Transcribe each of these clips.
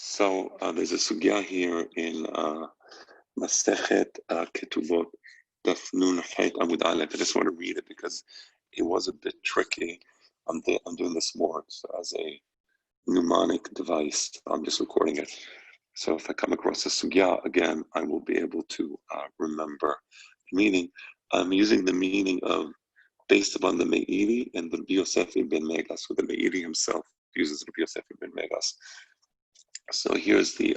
So there's a sugya here in Masechet Ketubot, Daf Nun Chet Amud Aleph. I just want to read it because it was a bit tricky. I'm doing this more as a mnemonic device. I'm just recording it. So if I come across a sugya again, I will be able to remember the meaning. I'm using the meaning of based upon the Meiri and the Yosefi ben Megas, so the Meiri himself uses the Yosefi ben Megas. So here's the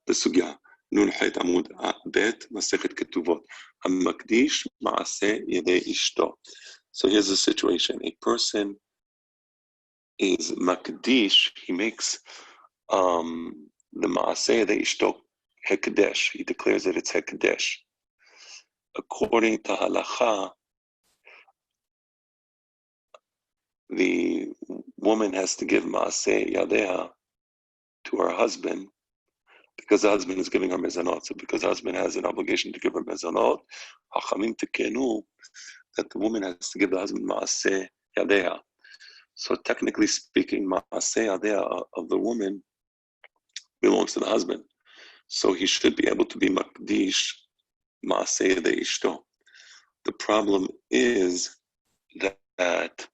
sugya. Nun Hayt Amud Bet Masechet Ketubot. Hamakdish Maaseh Yedei Ishto. So here's the situation. A person is makdish. He makes the Maaseh Yedei Ishto Hekdesh. He declares that it's Hekdesh. According to halacha, the woman has to give Maaseh Yadeha to her husband because the husband is giving her mezanot. So because the husband has an obligation to give her mezanot, Hachamim tekenu that the woman has to give the husband Maaseh Yadeha. So technically speaking, Maaseh Yadeha of the woman belongs to the husband. So he should be able to be Makdish Maaseh Yedei Ishto. The problem is that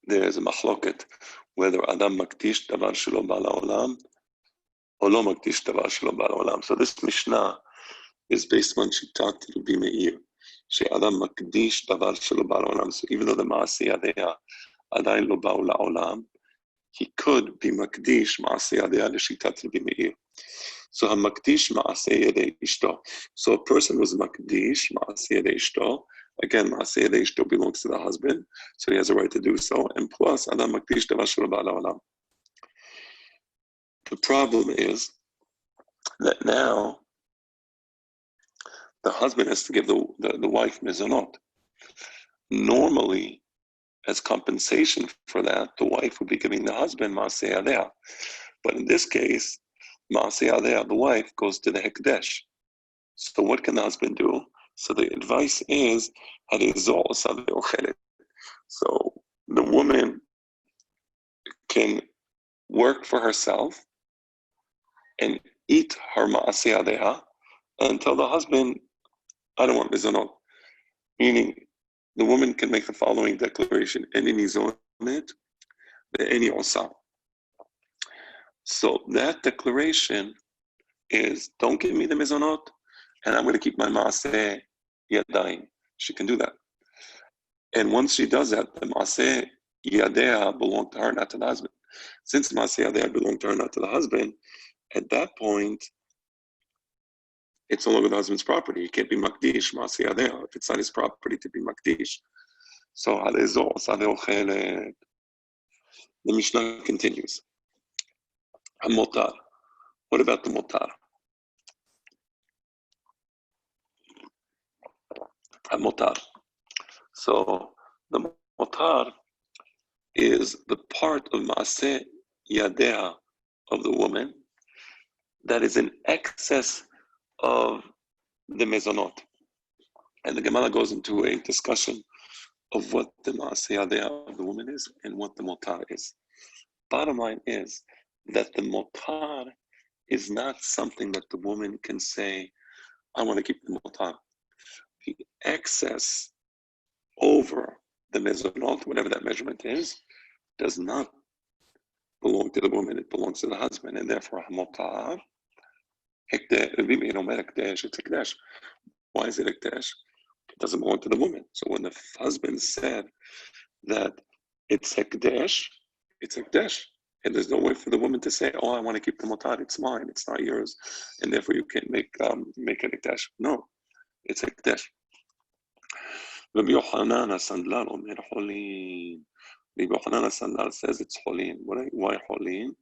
there is a machloket whether Adam Makdish Davar Shelo Ba'al Olam or Lo Makdish Davar Shelo Ba'al Olam. So this Mishnah is based on Shitat Rabbi Meir. Adam Makdish Davar Shelo Ba'al Olam. So even though the Maaseh Yadeha Adayin Lo Ba'u La'olam, he could be Makdish Maaseh Yadeha L'Shitat Rabbi Meir. So Makdish Maaseh Yedei Ishto. So a person was Makdish Maaseh Yedei Ishto. Again, Maaseh Yedei Ishto belongs to the husband, so he has a right to do so. And plus, Adam Makdish Davar Shelo Ba'al Olam. The problem is that now the husband has to give the wife mezonot. Normally, as compensation for that, the wife would be giving the husband Maaseh Yadeha. But in this case, Maaseh Yadeha, the wife, goes to the Hekdesh. So what can the husband do? So the advice is, so the woman can work for herself and eat her Maaseh Yadeha and tell the husband, I don't want mezonot. Meaning, the woman can make the following declaration: "Enini zonet, ve'eni osa." So that declaration is, don't give me the mezonot, and I'm going to keep my Maaseh Yadayim. She can do that. And once she does that, the Maaseh Yadeha belong to her, not to the husband. Since Maaseh Yadeha belong to her, not to the husband, at that point, it's no longer the husband's property. He can't be Makdish Maaseh Yadeha if it's not his property to be Makdish. So, the Mishnah continues. Motar. What about the motar? Motar. So the motar is the part of Maaseh Yadeha of the woman that is in excess of the mezonot. And the Gemara goes into a discussion of what the Maaseh Yadeha of the woman is and what the motar is. Bottom line is that the motar is not something that the woman can say, I want to keep the motar. The excess over the mezonot, whatever that measurement is, does not belong to the woman, it belongs to the husband, and therefore motar, it's hekdesh. Why is it hekdesh? It doesn't belong to the woman. So when the husband said that it's hekdesh, and there's no way for the woman to say, "Oh, I want to keep the motar. It's mine. It's not yours," and therefore you can't make it hekdesh. No, it's hekdesh. Rabbi Yochanan HaSandlar Omer Cholin. Rabbi Yochanan HaSandlar says it's Cholin. Why Cholin?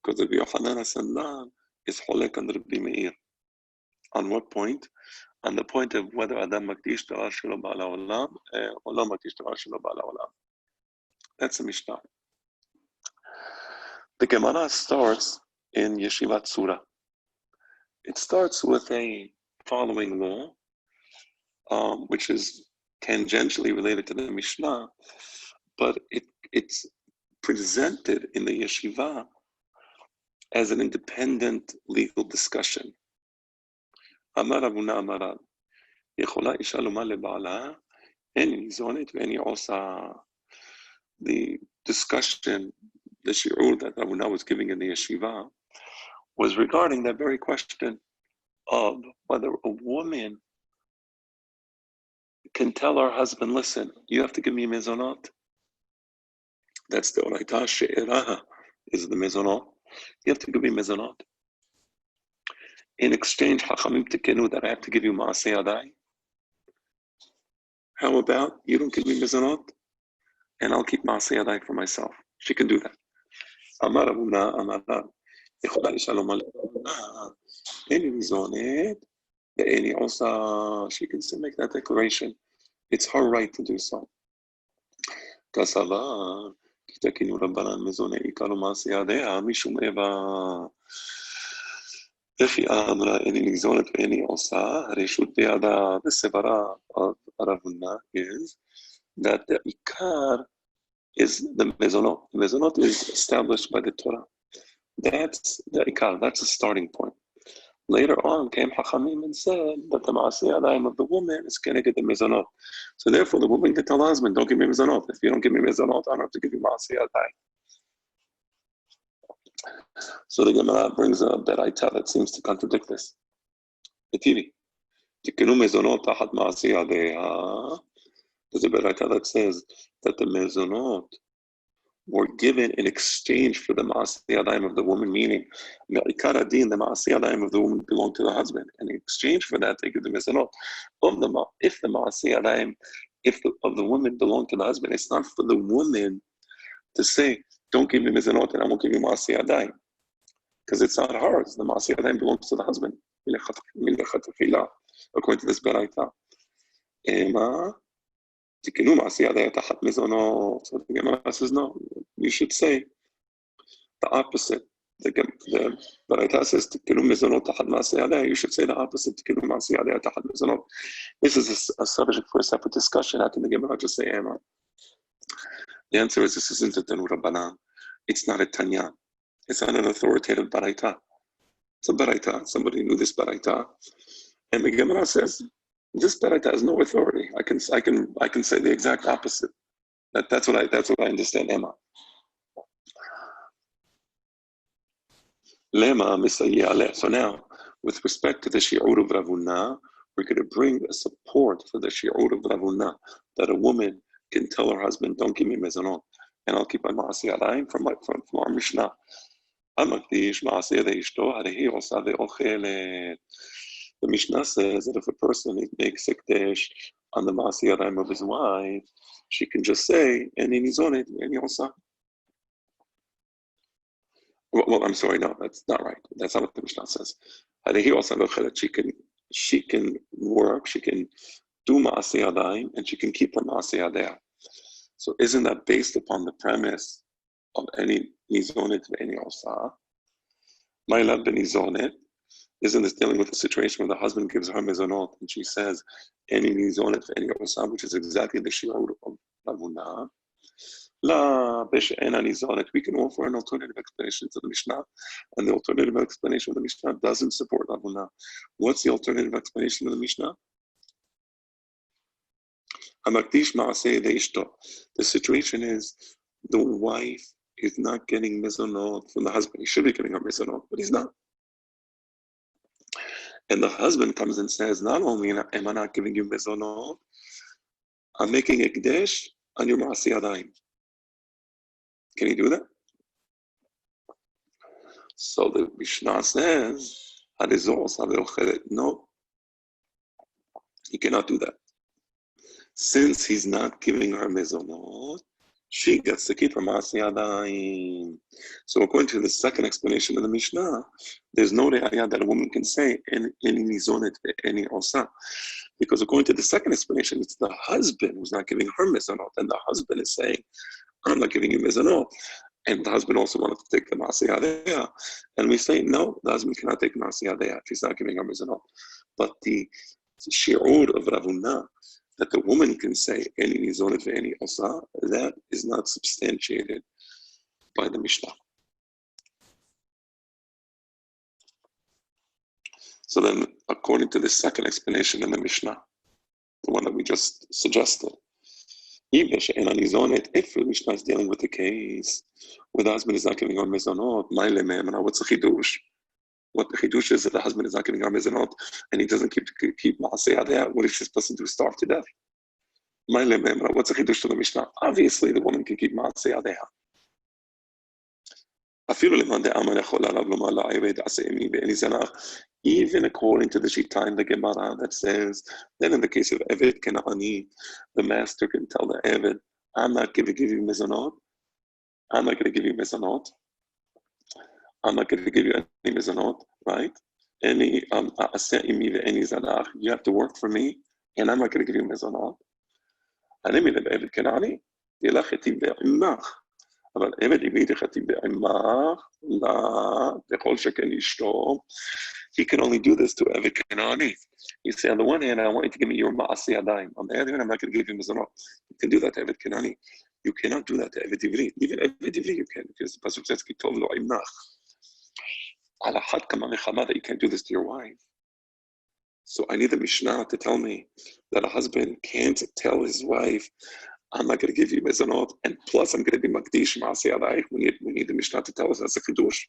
Because Rabbi Yochanan HaSandlar is Cholek on Rabbi Meir. On what point? On the point of whether Adam Makdish Davar Shelo Ba'al Olam or Lo Makdish Davar Shelo Ba'al Olam. That's the Mishnah. The Gemara starts in Yeshivat Surah. It starts with a following law, which is tangentially related to the Mishnah, but it's presented in the yeshiva as an independent legal discussion. אמר רבונה אמר רב, יכולה אישה לומר לבעלה, אין ניזונת ואין עושה. The discussion, the shi'ur that Ravuna was giving in the yeshiva was regarding that very question of whether a woman can tell her husband, listen, you have to give me mezonot. That's the oraita she'eraha, is the mezonot. You have to give me mezonot. In exchange, hachamim tikenu, that I have to give you ma'aseh yadai. How about you don't give me mezonot, and I'll keep ma'aseh yadai for myself. She can do that. Amar Ravuna, Amar Rav, יכולה אישה לומר לבעלה, אין ניזונת ואין עושה. She can still make that declaration. It's her right to do so. כסבר, כי תקינו רבנן מזוני עיקר ומעשה ידיה משום איבה. איך היא אמרה אין ניזונת ואין עושה, הרשות בידה. The sevara of Rav Huna is that the ikar is the mezonot. The mezonot is established by the Torah. That's the ikar, that's the starting point. Later on came Hachamim and said that the ma'aseh yadayim of the woman is going to get the mezonot. So therefore the woman can tell the husband, don't give me mezonot. If you don't give me mezonot, I don't have to give you ma'aseh yadayim. So the Gemara brings a beraita that seems to contradict this. There's a beraita that says that the mezonot were given in exchange for the ma'aseh yadayim of the woman, meaning me'ikar adin, the ma'aseh yadayim of the woman belong to the husband. And in exchange for that, they give the mezonot. If the ma'aseh yadayim of the woman belong to the husband, it's not for the woman to say, don't give me mezonot and I won't give you ma'aseh yadayim. Because it's not hers. The ma'aseh yadayim belongs to the husband. According to this beraita. So the Gemara says, no, you should say the opposite. The Baraita says, you should say the opposite. This is a subject for a separate discussion. How can the Gemara just say Ema? The answer is, this isn't a Tanur Rabbanan. It's not a Tanya. It's not an authoritative Baraita. It's a Baraita. Somebody knew this Baraita. And the Gemara says, this beraita has no authority. I can say the exact opposite. That's what I understand. Emma. Lema misayya. So now, with respect to the shi'ur of Rav Huna, we're going to bring a support for the shi'ur of Rav Huna, that a woman can tell her husband, "Don't give me mezonot, and I'll keep my ma'aseh yadayim from our Mishnah." The Mishnah says that if a person makes sekdesh on the ma'aseh yadayim of his wife, she can just say, "Eni nizonet, eni osa." Well, I'm sorry, no, that's not right. That's not what the Mishnah says. She can work, she can do ma'aseh yadayim, and she can keep her ma'aseh yadayah. So isn't that based upon the premise of eni nizonet eni osa? Ma'ila ben nizonet. Isn't this dealing with a situation where the husband gives her mezonot and she says, "Eni nizonet ve'eni osa," which is exactly the shi'ur of Rav Huna? La b'she'ena nizonet. We can offer an alternative explanation to the Mishnah, and the alternative explanation of the Mishnah doesn't support Rav Huna. What's the alternative explanation of the Mishnah? Hamakdish ma'aseh de'ishto. The situation is the wife is not getting mezonot from the husband. He should be getting her mezonot, but he's not. And the husband comes and says, not only am I not giving you mezonot, I'm making a ekdesh on your ma'aseh yadayim. Can he do that? So the Mishnah says, no, he cannot do that. Since he's not giving her mezonot, she gets to keep her ma'aseh yadayim. So according to the second explanation of the Mishnah, there's no re'ayah that a woman can say any nizonet any osa, because according to the second explanation, it's the husband who's not giving her mezonot, and the husband is saying, "I'm not giving you mezonot," and the husband also wanted to take the ma'aseh yadayah, and we say no, the husband cannot take ma'aseh yadayah if he's not giving her mezonot. But the shi'ur of Rav Huna, that the woman can say any nizonet ve'eni osa, that is not substantiated by the Mishnah. So then, according to the second explanation in the Mishnah, the one that we just suggested, if the Mishnah is dealing with the case where the husband is not giving her mezonot, what's the chidush? What the chidush is that the husband is not giving her mezonot and he doesn't keep maaseh yadeh. What is she supposed to do? Starve to death? What's the chidush to the Mishnah? Obviously, the woman can keep maaseh yadeh. Even according to the Shita in the Gemara that says that in the case of Eved Kenani, the master can tell the Eved, I'm not going to give you mezonot. I'm not going to give you mezonot. I'm not going to give you any mezonot, right? You have to work for me, and I'm not going to give you mezonot. אבל עבד עברי דחתי בעמך, לכל שכן אשתו. He can only do this to Eved Kenani. You say, on the one hand, I want you to give me your ma'aseh yadayim. On the other hand, I'm not going to give you mezonot. You can do that to Eved Kenani. You cannot do that to Eved Ivri. Even Eved Ivri you can, because the Pasuk says, Ki tov lo imnach. Ala had kama mechama that you can't do this to your wife. So I need the Mishnah to tell me that a husband can't tell his wife, I'm not going to give you mezonot, and plus I'm going to be makdish ma'aseh yadayim. We need the Mishnah to tell us that's a chidush.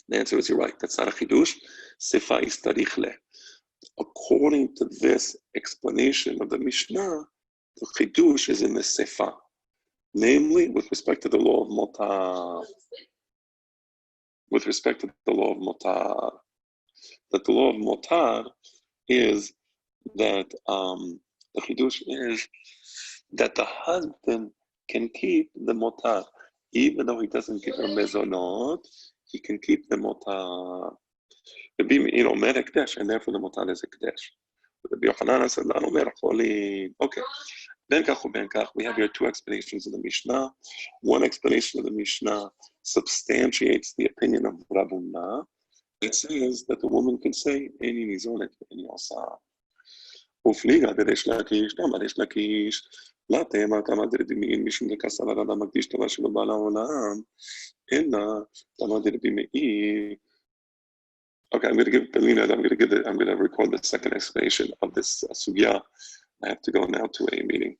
The answer is you're right. That's not a chidush. Sefa is tarich le. According to this explanation of the Mishnah, the chidush is in the sefa, namely with respect to the law of motar. With respect to the law of motar, that the law of motar is that the chidush is that the husband can keep the motar, even though he doesn't give her mezonot. He can keep the motar. Mer ekdesh, and therefore the motar is ekdesh. Rabbi Yochanan said, okay. We have here two explanations of the Mishnah. One explanation of the Mishnah substantiates the opinion of Rav Huna. It says that the woman can say, Eni nizonet ve'eni osa. Ufliga deresh lakish, damaresh lakish. La tema tamadir dimi'in mishum dekasal ala magdish tava shelo ba'ala olam. Enna tamadir bime'i. Okay, I'm going to give Belina. I'm going to record the second explanation of this sugya. I have to go now to a meeting.